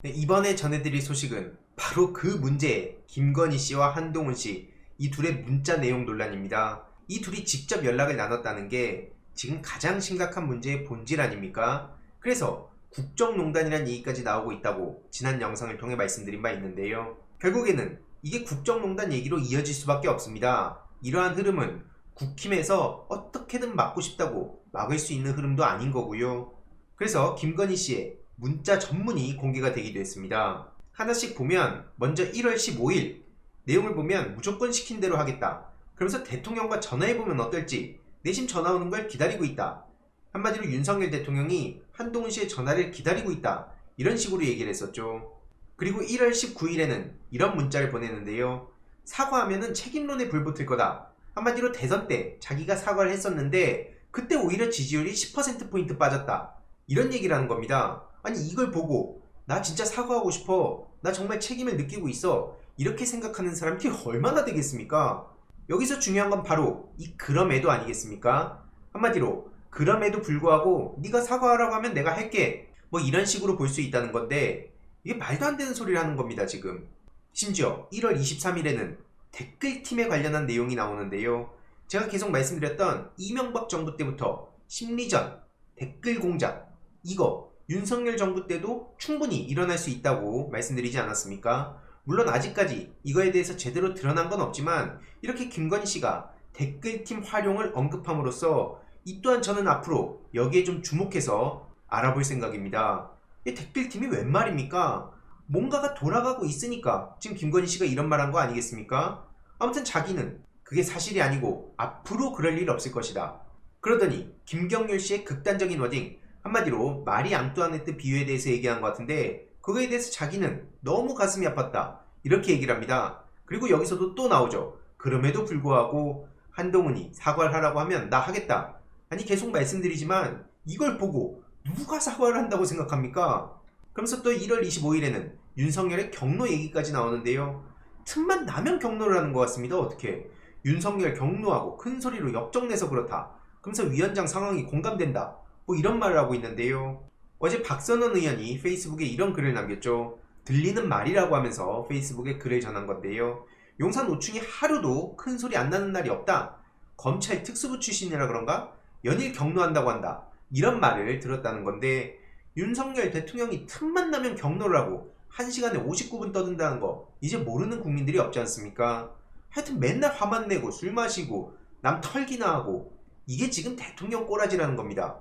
네, 이번에 전해드릴 소식은 바로 그 문제에 김건희 씨와 한동훈 씨, 이 둘의 문자 내용 논란입니다. 이 둘이 직접 연락을 나눴다는 게 지금 가장 심각한 문제의 본질 아닙니까? 그래서 국정농단이라는 얘기까지 나오고 있다고 지난 영상을 통해 말씀드린 바 있는데요. 결국에는 이게 국정농단 얘기로 이어질 수밖에 없습니다. 이러한 흐름은 국힘에서 어떻게든 막고 싶다고 막을 수 있는 흐름도 아닌 거고요. 그래서 김건희 씨의 문자 전문이 공개가 되기도 했습니다. 하나씩 보면 먼저 1월 15일 내용을 보면 무조건 시킨 대로 하겠다. 그러면서 대통령과 전화해보면 어떨지 내심 전화 오는 걸 기다리고 있다. 한마디로 윤석열 대통령이 한동훈 씨의 전화를 기다리고 있다. 이런 식으로 얘기를 했었죠. 그리고 1월 19일에는 이런 문자를 보내는데요. 사과하면은 책임론에 불붙을 거다. 한마디로 대선 때 자기가 사과를 했었는데 그때 오히려 지지율이 10%포인트 빠졌다. 이런 얘기를 하는 겁니다. 아니 이걸 보고 나 진짜 사과하고 싶어. 나 정말 책임을 느끼고 있어. 이렇게 생각하는 사람들이 얼마나 되겠습니까? 여기서 중요한 건 바로 이 그럼에도 아니겠습니까? 한마디로 그럼에도 불구하고 네가 사과하라고 하면 내가 할게. 뭐 이런 식으로 볼 수 있다는 건데 이게 말도 안 되는 소리를 하는 겁니다 지금. 심지어 1월 23일에는 댓글팀에 관련한 내용이 나오는데요. 제가 계속 말씀드렸던 이명박 정부 때부터 심리전, 댓글 공작 이거 윤석열 정부 때도 충분히 일어날 수 있다고 말씀드리지 않았습니까? 물론 아직까지 이거에 대해서 제대로 드러난 건 없지만 이렇게 김건희 씨가 댓글팀 활용을 언급함으로써 이 또한 저는 앞으로 여기에 좀 주목해서 알아볼 생각입니다. 이 댓글팀이 웬 말입니까? 뭔가가 돌아가고 있으니까 지금 김건희 씨가 이런 말 한 거 아니겠습니까? 아무튼 자기는 그게 사실이 아니고 앞으로 그럴 일 없을 것이다. 그러더니 김경률 씨의 극단적인 워딩, 한마디로 마리 앙뚜아네트 비유에 대해서 얘기한 것 같은데 그거에 대해서 자기는 너무 가슴이 아팠다 이렇게 얘기를 합니다. 그리고 여기서도 또 나오죠. 그럼에도 불구하고 한동훈이 사과를 하라고 하면 나 하겠다. 아니 계속 말씀드리지만 이걸 보고 누가 사과를 한다고 생각합니까? 그러면서 또 1월 25일에는 윤석열의 경로 얘기까지 나오는데요. 틈만 나면 경로를 하는 것 같습니다. 어떻게 윤석열 경로하고 큰 소리로 역정내서 그렇다. 그러면서 위원장 상황이 공감된다. 뭐 이런 말을 하고 있는데요. 어제 박선원 의원이 페이스북에 이런 글을 남겼죠. 들리는 말이라고 하면서 페이스북에 글을 전한 건데요. 용산 5층이 하루도 큰 소리 안 나는 날이 없다. 검찰 특수부 출신이라 그런가? 연일 경로한다고 한다. 이런 말을 들었다는 건데 윤석열 대통령이 틈만 나면 경로를 하고 1시간에 59분 떠든다는 거 이제 모르는 국민들이 없지 않습니까? 하여튼 맨날 화만 내고 술 마시고 남 털기나 하고 이게 지금 대통령 꼬라지라는 겁니다.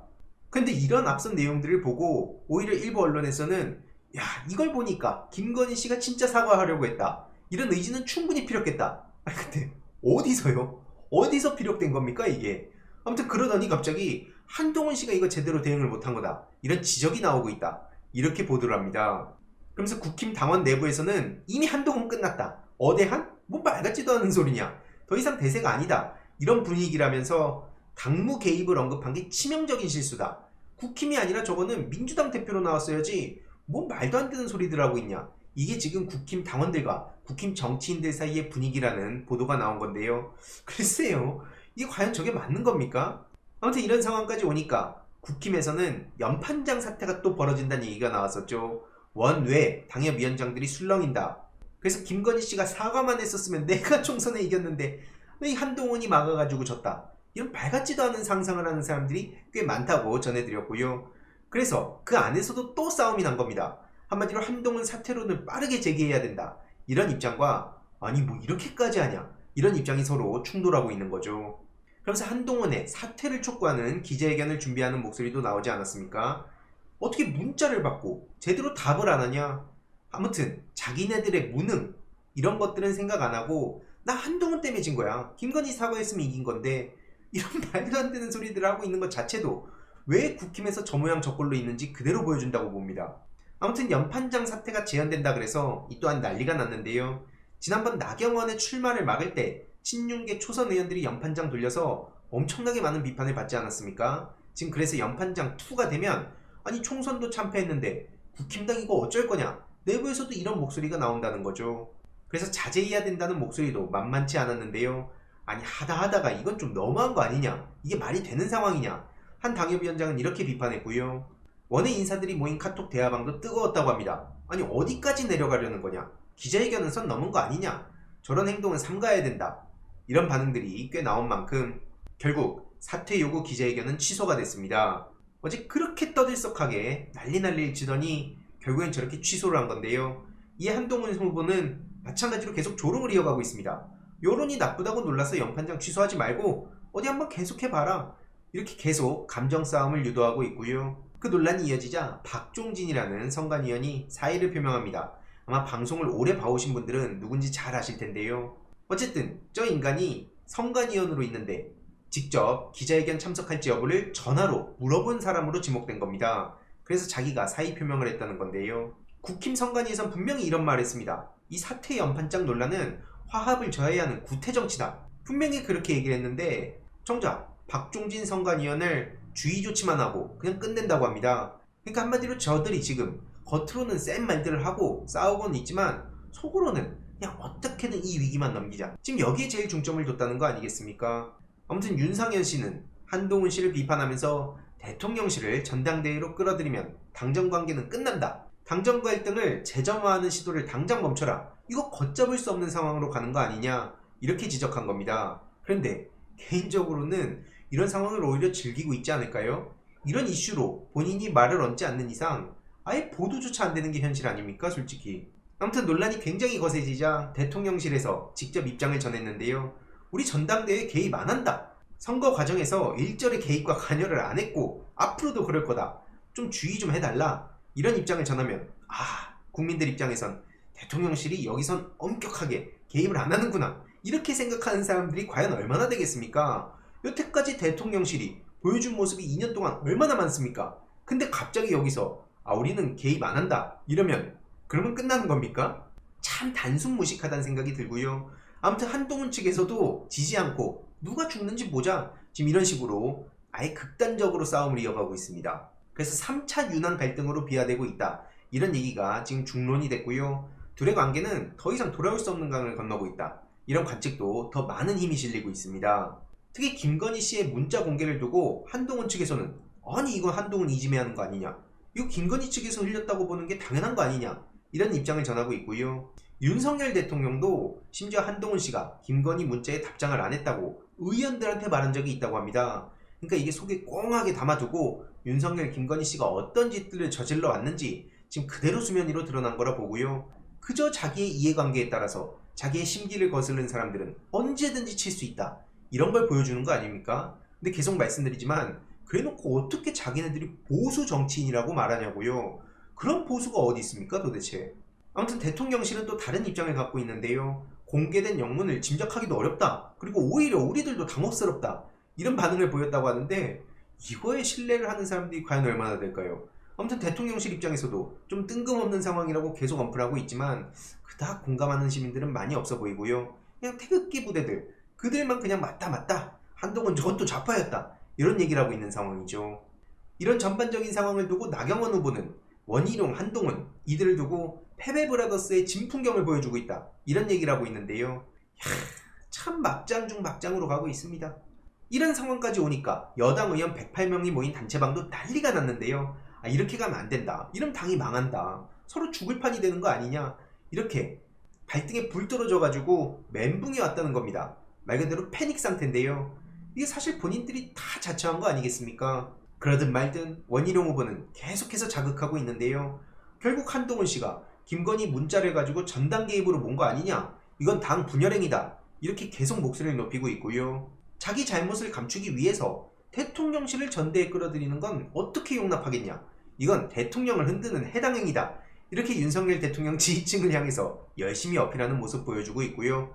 근데 이런 앞선 내용들을 보고 오히려 일부 언론에서는 야 이걸 보니까 김건희 씨가 진짜 사과하려고 했다. 이런 의지는 충분히 피력했다. 아니 근데 어디서요? 어디서 피력된 겁니까 이게? 아무튼 그러더니 갑자기 한동훈 씨가 이거 제대로 대응을 못한 거다. 이런 지적이 나오고 있다. 이렇게 보도를 합니다. 그러면서 국힘 당원 내부에서는 이미 한동훈 끝났다. 어대한? 뭐 말 같지도 않은 소리냐. 더 이상 대세가 아니다. 이런 분위기라면서 당무 개입을 언급한 게 치명적인 실수다. 국힘이 아니라 저거는 민주당 대표로 나왔어야지 뭐 말도 안 되는 소리들 하고 있냐. 이게 지금 국힘 당원들과 국힘 정치인들 사이의 분위기라는 보도가 나온 건데요. 글쎄요. 이게 과연 저게 맞는 겁니까? 아무튼 이런 상황까지 오니까 국힘에서는 연판장 사태가 또 벌어진다는 얘기가 나왔었죠. 원외 당협위원장들이 술렁인다. 그래서 김건희 씨가 사과만 했었으면 내가 총선에 이겼는데 왜 한동훈이 막아가지고 졌다. 이런 말 같지도 않은 상상을 하는 사람들이 꽤 많다고 전해드렸고요. 그래서 그 안에서도 또 싸움이 난 겁니다. 한마디로 한동훈 사퇴론을 빠르게 제기해야 된다. 이런 입장과 아니 뭐 이렇게까지 하냐. 이런 입장이 서로 충돌하고 있는 거죠. 그러면서 한동훈의 사퇴를 촉구하는 기자회견을 준비하는 목소리도 나오지 않았습니까? 어떻게 문자를 받고 제대로 답을 안 하냐? 아무튼 자기네들의 무능 이런 것들은 생각 안 하고 나 한동훈 때문에 진 거야. 김건희 사과했으면 이긴 건데 이런 말도 안 되는 소리들을 하고 있는 것 자체도 왜 국힘에서 저 모양 저 꼴로 있는지 그대로 보여준다고 봅니다. 아무튼 연판장 사태가 재현된다 그래서 이 또한 난리가 났는데요. 지난번 나경원의 출마를 막을 때 친윤계 초선 의원들이 연판장 돌려서 엄청나게 많은 비판을 받지 않았습니까? 지금 그래서 연판장 2가 되면 아니 총선도 참패했는데 국힘당 이거 어쩔 거냐? 내부에서도 이런 목소리가 나온다는 거죠. 그래서 자제해야 된다는 목소리도 만만치 않았는데요. 아니 하다가 이건 좀 너무한 거 아니냐? 이게 말이 되는 상황이냐? 한 당협위원장은 이렇게 비판했고요. 원외 인사들이 모인 카톡 대화방도 뜨거웠다고 합니다. 아니 어디까지 내려가려는 거냐? 기자회견은 선 넘은 거 아니냐? 저런 행동은 삼가해야 된다. 이런 반응들이 꽤 나온 만큼 결국 사퇴 요구 기자회견은 취소가 됐습니다. 어제 그렇게 떠들썩하게 난리를 치더니 결국엔 저렇게 취소를 한 건데요. 이 한동훈 후보는 마찬가지로 계속 조롱을 이어가고 있습니다. 여론이 나쁘다고 놀라서 연판장 취소하지 말고 어디 한번 계속해봐라. 이렇게 계속 감정 싸움을 유도하고 있고요. 그 논란이 이어지자 박종진이라는 선관위원이 사의를 표명합니다. 아마 방송을 오래 봐오신 분들은 누군지 잘 아실 텐데요. 어쨌든 저 인간이 선관위원으로 있는데 직접 기자회견 참석할지 여부를 전화로 물어본 사람으로 지목된 겁니다. 그래서 자기가 사의 표명을 했다는 건데요. 국힘 선관위에선 분명히 이런 말을 했습니다. 이 사퇴 연판장 논란은 화합을 저해야 하는 구태정치다. 분명히 그렇게 얘기를 했는데 정작 박종진 선관위원을 주의 조치만 하고 그냥 끝낸다고 합니다. 그러니까 한마디로 저들이 지금 겉으로는 센 말들을 하고 싸우고는 있지만 속으로는 그냥 어떻게든 이 위기만 넘기자. 지금 여기에 제일 중점을 뒀다는 거 아니겠습니까? 아무튼 윤상현 씨는 한동훈 씨를 비판하면서 대통령실을 전당대회로 끌어들이면 당정 관계는 끝난다. 당정 갈등을 재점화하는 시도를 당장 멈춰라. 이거 걷잡을 수 없는 상황으로 가는 거 아니냐. 이렇게 지적한 겁니다. 그런데 개인적으로는 이런 상황을 오히려 즐기고 있지 않을까요? 이런 이슈로 본인이 말을 얹지 않는 이상 아예 보도조차 안 되는 게 현실 아닙니까 솔직히. 아무튼 논란이 굉장히 거세지자 대통령실에서 직접 입장을 전했는데요. 우리 전당대회에 개입 안 한다. 선거 과정에서 일절의 개입과 관여를 안 했고 앞으로도 그럴 거다. 좀 주의 좀 해달라. 이런 입장을 전하면 국민들 입장에선 대통령실이 여기선 엄격하게 개입을 안 하는구나. 이렇게 생각하는 사람들이 과연 얼마나 되겠습니까? 여태까지 대통령실이 보여준 모습이 2년 동안 얼마나 많습니까? 근데 갑자기 여기서 우리는 개입 안 한다. 이러면 그러면 끝나는 겁니까? 참 단순무식하다는 생각이 들고요. 아무튼 한동훈 측에서도 지지 않고 누가 죽는지 보자. 지금 이런 식으로 아예 극단적으로 싸움을 이어가고 있습니다. 그래서 3차 윤한 갈등으로 비화되고 있다. 이런 얘기가 지금 중론이 됐고요. 둘의 관계는 더 이상 돌아올 수 없는 강을 건너고 있다. 이런 관측도 더 많은 힘이 실리고 있습니다. 특히 김건희 씨의 문자 공개를 두고 한동훈 측에서는 아니 이건 한동훈 이지매하는 거 아니냐. 이거 김건희 측에서 흘렸다고 보는 게 당연한 거 아니냐. 이런 입장을 전하고 있고요. 윤석열 대통령도 심지어 한동훈 씨가 김건희 문자에 답장을 안 했다고 의원들한테 말한 적이 있다고 합니다. 그러니까 이게 속에 꽁하게 담아두고 윤석열, 김건희 씨가 어떤 짓들을 저질러 왔는지 지금 그대로 수면 위로 드러난 거라 보고요. 그저 자기의 이해관계에 따라서 자기의 심기를 거스르는 사람들은 언제든지 칠 수 있다. 이런 걸 보여주는 거 아닙니까? 근데 계속 말씀드리지만 그래놓고 어떻게 자기네들이 보수 정치인이라고 말하냐고요. 그런 보수가 어디 있습니까 도대체. 아무튼 대통령실은 또 다른 입장을 갖고 있는데요. 공개된 영문을 짐작하기도 어렵다. 그리고 오히려 우리들도 당혹스럽다. 이런 반응을 보였다고 하는데 이거에 신뢰를 하는 사람들이 과연 얼마나 될까요? 아무튼 대통령실 입장에서도 좀 뜬금없는 상황이라고 계속 언플하고 있지만 그닥 공감하는 시민들은 많이 없어 보이고요. 그냥 태극기 부대들 그들만 그냥 맞다 한동훈 저것도 좌파였다 이런 얘기를 하고 있는 상황이죠. 이런 전반적인 상황을 두고 나경원 후보는 원희룡, 한동훈 이들을 두고 패배브라더스의 진풍경을 보여주고 있다 이런 얘기를 하고 있는데요. 참 막장 중 막장으로 가고 있습니다. 이런 상황까지 오니까 여당 의원 108명이 모인 단체방도 난리가 났는데요. 이렇게 가면 안 된다. 이러면 당이 망한다. 서로 죽을 판이 되는 거 아니냐. 이렇게 발등에 불 떨어져가지고 멘붕이 왔다는 겁니다. 말 그대로 패닉 상태인데요. 이게 사실 본인들이 다 자처한 거 아니겠습니까? 그러든 말든 원희룡 후보는 계속해서 자극하고 있는데요. 결국 한동훈 씨가 김건희 문자를 가지고 전당 개입으로 몬 거 아니냐. 이건 당 분열행위다. 이렇게 계속 목소리를 높이고 있고요. 자기 잘못을 감추기 위해서 대통령실을 전대에 끌어들이는 건 어떻게 용납하겠냐. 이건 대통령을 흔드는 해당행위다. 이렇게 윤석열 대통령 지지층을 향해서 열심히 어필하는 모습 보여주고 있고요.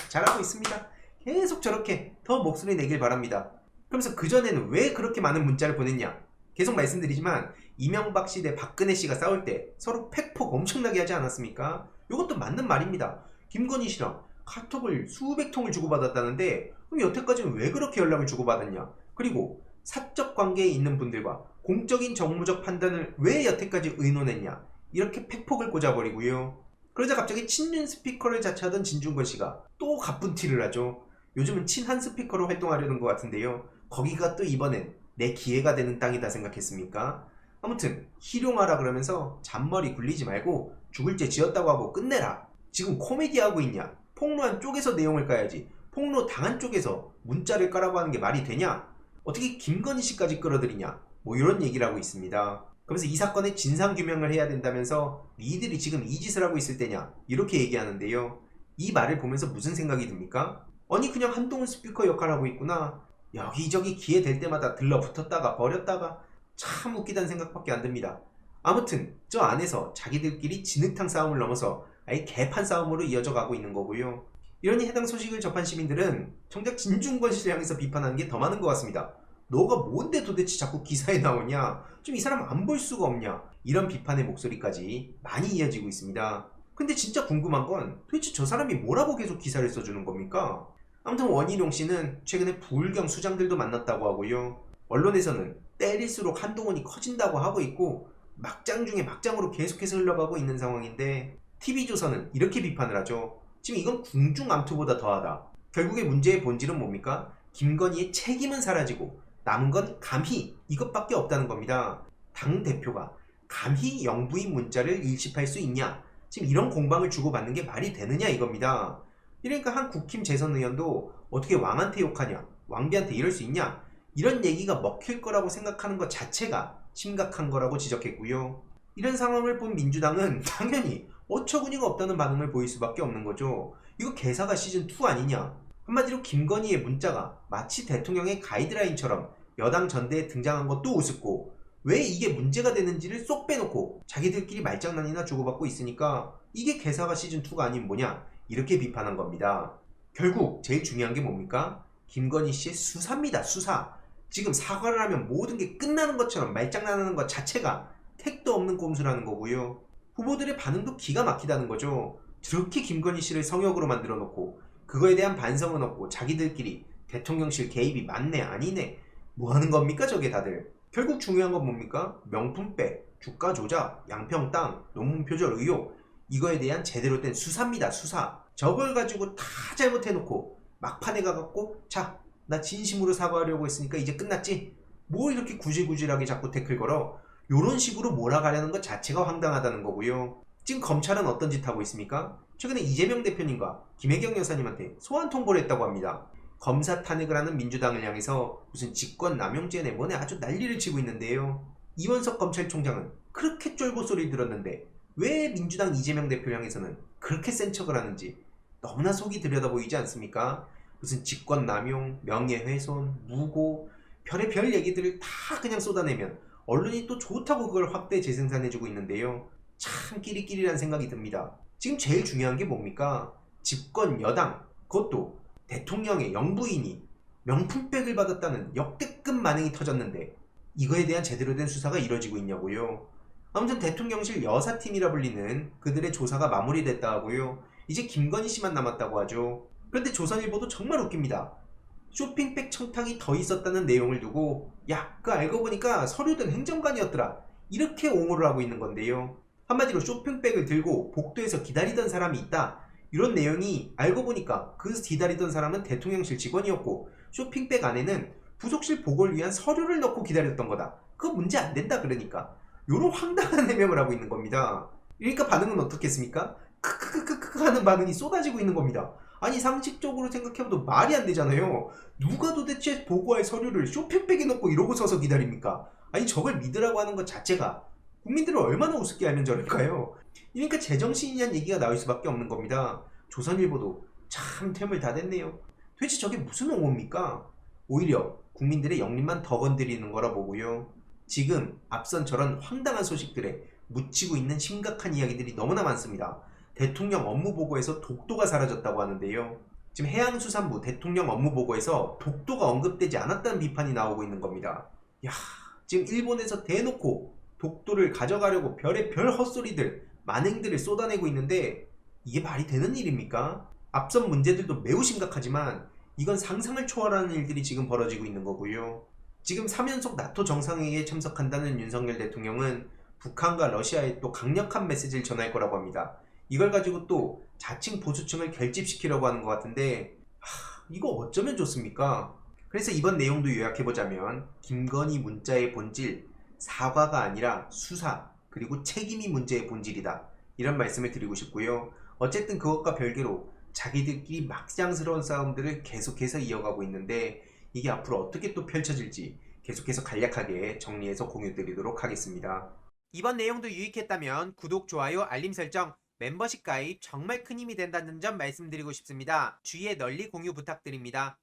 잘하고 있습니다. 계속 저렇게 더 목소리 내길 바랍니다. 그러면서 그전에는 왜 그렇게 많은 문자를 보냈냐. 계속 말씀드리지만 이명박 씨 대 박근혜 씨가 싸울 때 서로 팩폭 엄청나게 하지 않았습니까? 이것도 맞는 말입니다. 김건희 씨랑 카톡을 수백 통을 주고받았다는데 그럼 여태까지는 왜 그렇게 연락을 주고받았냐. 그리고 사적 관계에 있는 분들과 공적인 정무적 판단을 왜 여태까지 의논했냐. 이렇게 팩폭을 꽂아버리고요. 그러자 갑자기 친윤 스피커를 자처하던 진중권 씨가 또 가쁜 티를 하죠. 요즘은 친한 스피커로 활동하려는 것 같은데요. 거기가 또 이번엔 내 기회가 되는 땅이다 생각했습니까? 아무튼 희룡하라 그러면서 잔머리 굴리지 말고 죽을 죄 지었다고 하고 끝내라. 지금 코미디하고 있냐? 폭로한 쪽에서 내용을 까야지. 폭로 당한 쪽에서 문자를 까라고 하는 게 말이 되냐? 어떻게 김건희 씨까지 끌어들이냐? 뭐 이런 얘기를 하고 있습니다. 그러면서 이 사건의 진상규명을 해야 된다면서 니들이 지금 이 짓을 하고 있을 때냐? 이렇게 얘기하는데요. 이 말을 보면서 무슨 생각이 듭니까? 아니 그냥 한동훈 스피커 역할을 하고 있구나. 여기저기 기회 될 때마다 들러붙었다가 버렸다가 참 웃기다는 생각밖에 안 듭니다. 아무튼 저 안에서 자기들끼리 진흙탕 싸움을 넘어서 아예 개판 싸움으로 이어져 가고 있는 거고요. 이러니 해당 소식을 접한 시민들은 정작 진중권 씨를 향해서 비판하는 게 더 많은 것 같습니다. 너가 뭔데 도대체 자꾸 기사에 나오냐? 좀 이 사람 안 볼 수가 없냐? 이런 비판의 목소리까지 많이 이어지고 있습니다. 근데 진짜 궁금한 건 도대체 저 사람이 뭐라고 계속 기사를 써주는 겁니까? 아무튼 원희룡 씨는 최근에 부울경 수장들도 만났다고 하고요. 언론에서는 때릴수록 한동훈이 커진다고 하고 있고 막장 중에 막장으로 계속해서 흘러가고 있는 상황인데 TV조선은 이렇게 비판을 하죠. 지금 이건 궁중암투보다 더하다. 결국에 문제의 본질은 뭡니까? 김건희의 책임은 사라지고 남은 건 감히 이것밖에 없다는 겁니다. 당대표가 감히 영부인 문자를 일십할 수 있냐? 지금 이런 공방을 주고받는 게 말이 되느냐 이겁니다. 이러니까 한 국힘 재선 의원도 어떻게 왕한테 욕하냐? 왕비한테 이럴 수 있냐? 이런 얘기가 먹힐 거라고 생각하는 것 자체가 심각한 거라고 지적했고요. 이런 상황을 본 민주당은 당연히 어처구니가 없다는 반응을 보일 수밖에 없는 거죠. 이거 개사가 시즌2 아니냐? 한마디로 김건희의 문자가 마치 대통령의 가이드라인처럼 여당 전대에 등장한 것도 우습고 왜 이게 문제가 되는지를 쏙 빼놓고 자기들끼리 말장난이나 주고받고 있으니까 이게 개사가 시즌2가 아닌 뭐냐? 이렇게 비판한 겁니다. 결국 제일 중요한 게 뭡니까? 김건희 씨의 수사입니다. 수사. 지금 사과를 하면 모든 게 끝나는 것처럼 말장난하는 것 자체가 택도 없는 꼼수라는 거고요. 후보들의 반응도 기가 막히다는 거죠. 저렇게 김건희 씨를 성역으로 만들어 놓고 그거에 대한 반성은 없고 자기들끼리 대통령실 개입이 맞네 아니네 뭐 하는 겁니까 저게 다들. 결국 중요한 건 뭡니까? 명품백, 주가 조작, 양평 땅, 논문 표절 의혹 이거에 대한 제대로 된 수사입니다. 수사. 저걸 가지고 다 잘못해놓고 막판에 가갖고 자 나 진심으로 사과하려고 했으니까 이제 끝났지? 뭐 이렇게 구질구질하게 자꾸 태클 걸어? 요런 식으로 몰아가려는 것 자체가 황당하다는 거고요. 지금 검찰은 어떤 짓 하고 있습니까? 최근에 이재명 대표님과 김혜경 여사님한테 소환 통보를 했다고 합니다. 검사 탄핵을 하는 민주당을 향해서 무슨 직권남용죄 내보내 아주 난리를 치고 있는데요. 이원석 검찰총장은 그렇게 쫄보 소리 들었는데 왜 민주당 이재명 대표를 향해서는 그렇게 센 척을 하는지 너무나 속이 들여다 보이지 않습니까? 무슨 직권남용, 명예훼손, 무고 별의별 얘기들을 다 그냥 쏟아내면 언론이 또 좋다고 그걸 확대 재생산해주고 있는데요. 참 끼리끼리란 생각이 듭니다. 지금 제일 중요한 게 뭡니까? 집권 여당, 그것도 대통령의 영부인이 명품백을 받았다는 역대급 만행이 터졌는데 이거에 대한 제대로 된 수사가 이뤄지고 있냐고요. 아무튼 대통령실 여사팀이라 불리는 그들의 조사가 마무리됐다 하고요. 이제 김건희 씨만 남았다고 하죠. 그런데 조선일보도 정말 웃깁니다. 쇼핑백 청탁이 더 있었다는 내용을 두고 야, 그거 알고 보니까 서류된 행정관이었더라. 이렇게 옹호를 하고 있는 건데요. 한마디로 쇼핑백을 들고 복도에서 기다리던 사람이 있다. 이런 내용이 알고 보니까 그 기다리던 사람은 대통령실 직원이었고 쇼핑백 안에는 부속실 보고를 위한 서류를 넣고 기다렸던 거다. 그거 문제 안 된다 그러니까. 요런 황당한 해명을 하고 있는 겁니다. 그러니까 반응은 어떻겠습니까? 크크크크크 하는 반응이 쏟아지고 있는 겁니다. 아니 상식적으로 생각해봐도 말이 안 되잖아요. 누가 도대체 보고할 서류를 쇼핑백에 넣고 이러고 서서 기다립니까? 아니 저걸 믿으라고 하는 것 자체가 국민들을 얼마나 우습게 알면 저럴까요? 그러니까 제정신이란 얘기가 나올 수밖에 없는 겁니다. 조선일보도 참 퇴물 다 됐네요. 도대체 저게 무슨 옹호입니까? 오히려 국민들의 영림만 더 건드리는 거라 보고요. 지금 앞선 저런 황당한 소식들에 묻히고 있는 심각한 이야기들이 너무나 많습니다. 대통령 업무보고에서 독도가 사라졌다고 하는데요. 지금 해양수산부 대통령 업무보고에서 독도가 언급되지 않았다는 비판이 나오고 있는 겁니다. 야, 지금 일본에서 대놓고 독도를 가져가려고 별의별 헛소리들, 만행들을 쏟아내고 있는데 이게 말이 되는 일입니까? 앞선 문제들도 매우 심각하지만 이건 상상을 초월하는 일들이 지금 벌어지고 있는 거고요. 지금 3연속 나토 정상회의에 참석한다는 윤석열 대통령은 북한과 러시아에 또 강력한 메시지를 전할 거라고 합니다. 이걸 가지고 또 자칭 보수층을 결집시키려고 하는 것 같은데 이거 어쩌면 좋습니까? 그래서 이번 내용도 요약해보자면 김건희 문자의 본질, 사과가 아니라 수사, 그리고 책임이 문제의 본질이다. 이런 말씀을 드리고 싶고요. 어쨌든 그것과 별개로 자기들끼리 막장스러운 싸움들을 계속해서 이어가고 있는데 이게 앞으로 어떻게 또 펼쳐질지 계속해서 간략하게 정리해서 공유드리도록 하겠습니다. 이번 내용도 유익했다면 구독, 좋아요, 알림 설정, 멤버십 가입 정말 큰 힘이 된다는 점 말씀드리고 싶습니다. 주위에 널리 공유 부탁드립니다.